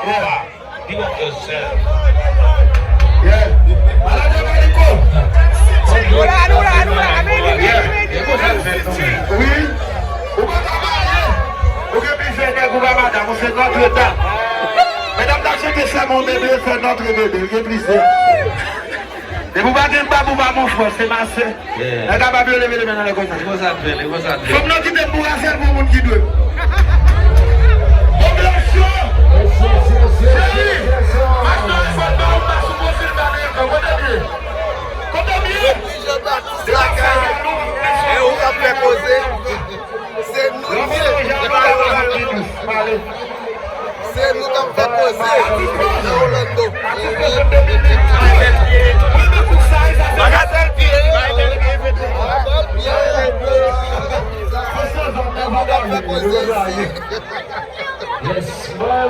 Big up yourself. Yeah. Oui. Vous pouvez faire des gouvernements, madame, c'est notre temps. Mesdames, d'achetez ça, mon bébé, c'est notre bébé, il est brisé. Et vous battez pas pour mon frère, c'est ma soeur. Elle n'a pas pu lever les mains dans le côté. Comme nous qui te pour faire pour le monde qui doit. Population! Chérie! Maintenant, il faut pas on va supposer le barrière. Combien? Et on va faire causer. C'est nous qui c'est nous qui fait causer dans Orlando. Yes, my